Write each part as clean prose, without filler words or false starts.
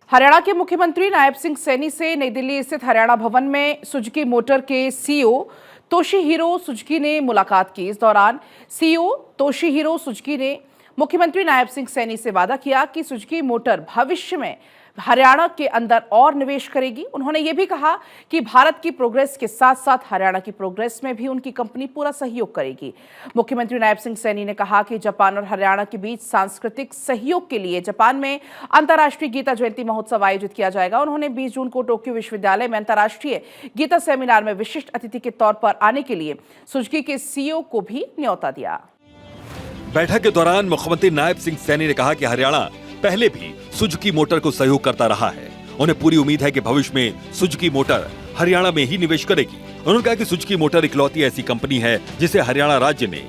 हरियाणा के मुख्यमंत्री नायब सिंह सैनी से नई दिल्ली स्थित हरियाणा भवन में सुजुकी मोटर के सीईओ तोशिहिरो सुजुकी ने मुलाकात की। इस दौरान सीईओ तोशिहिरो सुजुकी ने मुख्यमंत्री नायब सिंह सैनी से वादा किया कि सुजुकी मोटर भविष्य में हरियाणा के अंदर और निवेश करेगी। उन्होंने ये भी कहा कि भारत की प्रोग्रेस के साथ साथ हरियाणा की प्रोग्रेस में भी उनकी कंपनी पूरा सहयोग करेगी। मुख्यमंत्री नायब सिंह सैनी ने कहा कि जापान और हरियाणा के बीच सांस्कृतिक सहयोग के लिए जापान में अंतर्राष्ट्रीय गीता जयंती महोत्सव आयोजित किया जाएगा। उन्होंने 20 जून को टोक्यो विश्वविद्यालय में अंतर्राष्ट्रीय गीता सेमिनार में विशिष्ट अतिथि के तौर पर आने के लिए सुजुकी के सीईओ को भी न्योता दिया। बैठक के दौरान मुख्यमंत्री नायब सिंह सैनी ने कहा कि हरियाणा पहले भी सुजुकी मोटर को सहयोग करता रहा है। उन्हें पूरी उम्मीद है कि भविष्य में सुजुकी मोटर हरियाणा में ही निवेश करेगी। उन्होंने कहा कि सुजुकी मोटर इकलौती ऐसी कंपनी है जिसे हरियाणा राज्य ने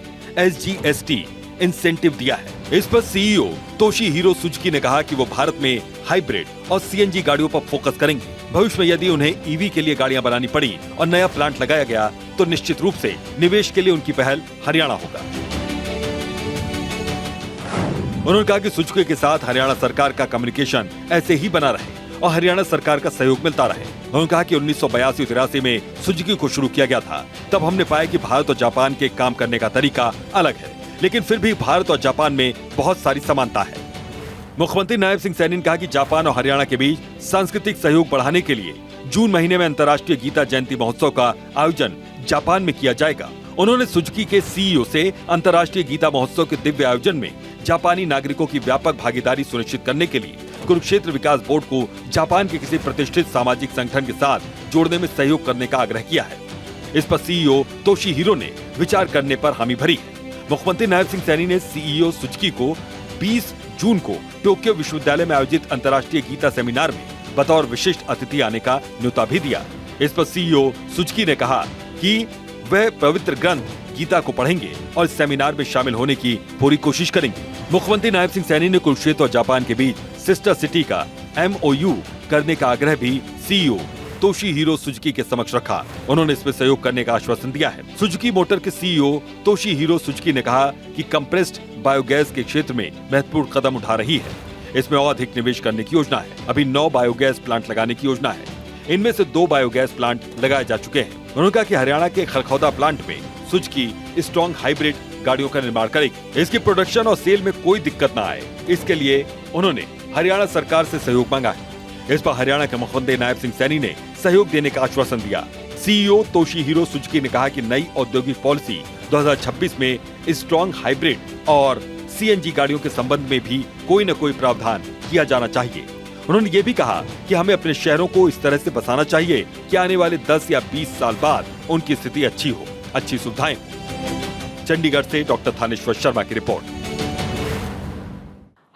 SGST इंसेंटिव दिया है। इस पर सीईओ तोशिहिरो सुजुकी ने कहा कि वो भारत में हाइब्रिड और CNG गाड़ियों पर फोकस करेंगे। भविष्य में यदि उन्हें EV के लिए गाड़ियां बनानी पड़ी और नया प्लांट लगाया गया तो निश्चित रूप से निवेश के लिए उनकी पहल हरियाणा होगा। उन्होंने कहा कि सुजुकी के साथ हरियाणा सरकार का कम्युनिकेशन ऐसे ही बना रहे और हरियाणा सरकार का सहयोग मिलता रहे। उन्होंने कहा कि 1982-83 में सुजुकी को शुरू किया गया था। तब हमने पाया कि भारत और जापान के काम करने का तरीका अलग है, लेकिन फिर भी भारत और जापान में बहुत सारी समानता है। मुख्यमंत्री नायब सिंह सैनी ने कहा कि जापान और हरियाणा के बीच सांस्कृतिक सहयोग बढ़ाने के लिए जून महीने में अंतर्राष्ट्रीय गीता जयंती महोत्सव का आयोजन जापान में किया जाएगा। उन्होंने सुजुकी के सीईओ से अंतर्राष्ट्रीय गीता महोत्सव के दिव्य आयोजन में जापानी नागरिकों की व्यापक भागीदारी सुनिश्चित करने के लिए कुरुक्षेत्र विकास बोर्ड को जापान के किसी प्रतिष्ठित सामाजिक संगठन के साथ जोड़ने में सहयोग करने का आग्रह किया है। इस पर सीईओ तोशिहिरो ने विचार करने पर हामी भरी है। मुख्यमंत्री नायब सिंह सैनी ने सीईओ सुजुकी को 20 जून को टोक्यो विश्वविद्यालय में आयोजित अंतर्राष्ट्रीय गीता सेमिनार में बतौर विशिष्ट अतिथि आने का न्योता भी दिया। इस पर सीईओ सुजुकी ने कहा कि वह पवित्र ग्रंथ गीता को पढ़ेंगे और इस सेमिनार में शामिल होने की पूरी कोशिश करेंगे। मुख्यमंत्री नायब सिंह सैनी ने कुरुक्षेत्र और जापान के बीच सिस्टर सिटी का MOU करने का आग्रह भी सीईओ तोशिहिरो सुजुकी के समक्ष रखा। उन्होंने इसमें सहयोग करने का आश्वासन दिया है। सुजुकी मोटर के सीईओ तोशिहिरो सुजुकी ने कहा कि कंप्रेस्ड बायोगैस के क्षेत्र में महत्वपूर्ण कदम उठा रही है। इसमें और अधिक निवेश करने की योजना है। अभी 9 बायोगैस प्लांट लगाने की योजना है। इनमें से 2 बायोगैस प्लांट लगाए जा चुके हैं। उन्होंने कहा कि हरियाणा के खरखौदा प्लांट में सुजुकी स्ट्रॉन्ग हाइब्रिड गाड़ियों का निर्माण करेगी। इसकी प्रोडक्शन और सेल में कोई दिक्कत न आए, इसके लिए उन्होंने हरियाणा सरकार से सहयोग मांगा है। इस पर हरियाणा के मुख्यमंत्री नायब सिंह सैनी ने सहयोग देने का आश्वासन दिया। सीईओ तोशिहिरो सुजुकी ने कहा कि नई औद्योगिक पॉलिसी 2026 में स्ट्रॉन्ग हाइब्रिड और CNG गाड़ियों के संबंध में भी कोई न कोई प्रावधान किया जाना चाहिए। उन्होंने ये भी कहा कि हमें अपने शहरों को इस तरह से बसाना चाहिए कि आने वाले 10 या 20 साल बाद उनकी स्थिति अच्छी हो, अच्छी सुविधाएं हो। चंडीगढ़ से डॉक्टर थानेश्वर शर्मा की रिपोर्ट।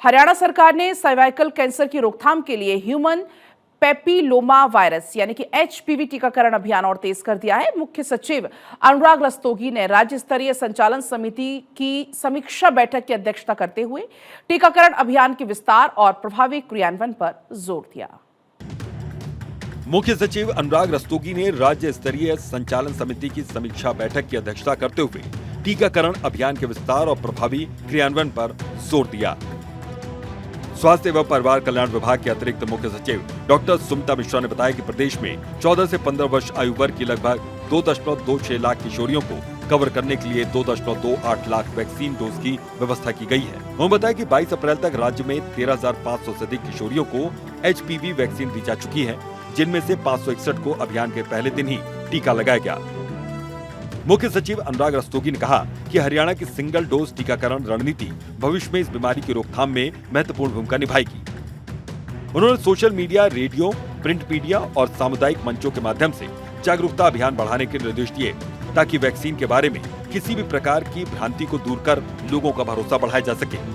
हरियाणा सरकार ने सर्वाइकल कैंसर की रोकथाम के लिए ह्यूमन पेपिलोमा वायरस यानी कि HPV टीकाकरण अभियान और तेज कर दिया है। मुख्य सचिव अनुराग रस्तोगी ने राज्य स्तरीय संचालन समिति की समीक्षा बैठक की अध्यक्षता करते हुए टीकाकरण अभियान के विस्तार और प्रभावी क्रियान्वयन पर जोर दिया। मुख्य सचिव अनुराग रस्तोगी ने राज्य स्तरीय संचालन समिति की समीक्षा बैठक की अध्यक्षता करते हुए टीकाकरण अभियान के विस्तार और प्रभावी क्रियान्वयन पर जोर दिया। स्वास्थ्य एवं परिवार कल्याण विभाग के अतिरिक्त मुख्य सचिव डॉक्टर सुमिता मिश्रा ने बताया कि प्रदेश में 14 से 15 वर्ष आयु वर्ग की लगभग 2.26 लाख किशोरियों को कवर करने के लिए 2.28 लाख वैक्सीन डोज की व्यवस्था की गई है। उन्होंने बताया कि 22 अप्रैल तक राज्य में 13,500 से अधिक किशोरियों को HPV वैक्सीन दी जा चुकी है, जिनमें से 561 को अभियान के पहले दिन ही टीका लगाया गया। मुख्य सचिव अनुराग रस्तोगी ने कहा कि हरियाणा की सिंगल डोज टीकाकरण रणनीति भविष्य में इस बीमारी की रोकथाम में महत्वपूर्ण भूमिका निभाएगी। उन्होंने social media, radio, print media और सामुदायिक मंचों के माध्यम से जागरूकता अभियान बढ़ाने के निर्देश दिए ताकि वैक्सीन के बारे में किसी भी प्रकार की भ्रांति को दूर कर लोगों का भरोसा बढ़ाया जा सके।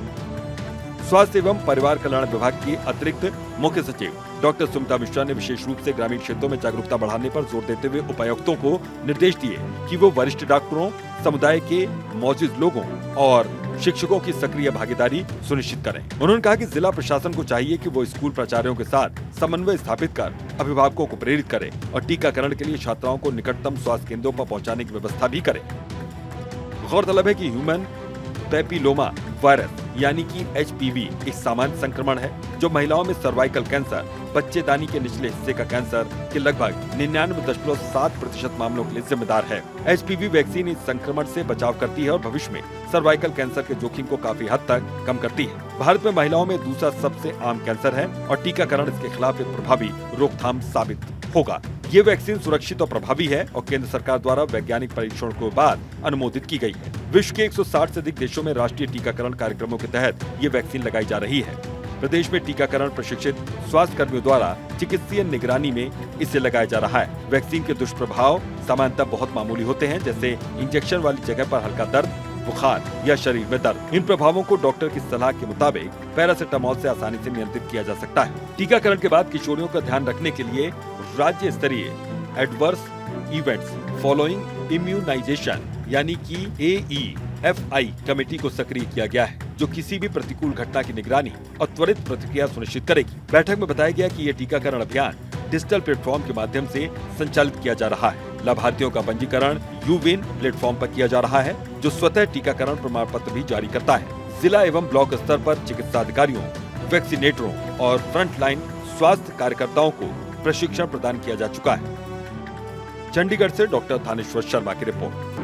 स्वास्थ्य एवं परिवार कल्याण विभाग की अतिरिक्त मुख्य सचिव डॉक्टर सुमिता मिश्रा ने विशेष रूप से ग्रामीण क्षेत्रों में जागरूकता बढ़ाने पर जोर देते हुए उपायुक्तों को निर्देश दिए कि वो वरिष्ठ डॉक्टरों, समुदाय के मौजूद लोगों और शिक्षकों की सक्रिय भागीदारी सुनिश्चित करें। उन्होंने कहा कि जिला प्रशासन को चाहिए कि वो स्कूल प्राचार्यों के साथ समन्वय स्थापित कर अभिभावकों को प्रेरित करें और टीकाकरण के लिए छात्राओं को निकटतम स्वास्थ्य केंद्रों पर पहुंचाने की व्यवस्था भी करें। गौरतलब है कि ह्यूमन पेपिलोमा वायरस यानी कि HPV एक सामान्य संक्रमण है जो महिलाओं में सर्वाइकल कैंसर, बच्चेदानी के निचले हिस्से का कैंसर के लगभग 99.7% मामलों के लिए जिम्मेदार है। HPV वैक्सीन इस संक्रमण से बचाव करती है और भविष्य में सर्वाइकल कैंसर के जोखिम को काफी हद तक कम करती है। भारत में महिलाओं में दूसरा सबसे आम कैंसर है और टीकाकरण इसके खिलाफ एक प्रभावी रोकथाम साबित होगा। ये वैक्सीन सुरक्षित और प्रभावी है और केंद्र सरकार द्वारा वैज्ञानिक परीक्षण के बाद अनुमोदित की गई है। विश्व के 160 से अधिक देशों में राष्ट्रीय टीकाकरण कार्यक्रमों के तहत ये वैक्सीन लगाई जा रही है। प्रदेश में टीकाकरण प्रशिक्षित स्वास्थ्य कर्मियों द्वारा चिकित्सीय निगरानी में इसे लगाया जा रहा है। वैक्सीन के दुष्प्रभाव सामान्यतः बहुत मामूली होते हैं, जैसे इंजेक्शन वाली जगह पर हल्का दर्द, बुखार या शरीर में दर्द। इन प्रभावों को डॉक्टर की सलाह के मुताबिक पैरासिटामोल से आसानी से नियंत्रित किया जा सकता है। टीकाकरण के बाद किशोरियों का ध्यान रखने के लिए राज्य स्तरीय एडवर्स इवेंट्स फॉलोइंग इम्यूनाइजेशन यानी कि AEFI कमेटी को सक्रिय किया गया है, जो किसी भी प्रतिकूल घटना की निगरानी और त्वरित प्रतिक्रिया सुनिश्चित करेगी। बैठक में बताया गया कि ये टीकाकरण अभियान डिजिटल प्लेटफॉर्म के माध्यम से संचालित किया जा रहा है। लाभार्थियों का पंजीकरण यूविन प्लेटफॉर्म पर किया जा रहा है, जो स्वतः टीकाकरण प्रमाण पत्र भी जारी करता है। जिला एवं ब्लॉक स्तर पर चिकित्सा अधिकारियों, वैक्सीनेटरों और फ्रंटलाइन स्वास्थ्य कार्यकर्ताओं को प्रशिक्षण प्रदान किया जा चुका है। चंडीगढ़ से डॉक्टर थानेश्वर शर्मा की रिपोर्ट।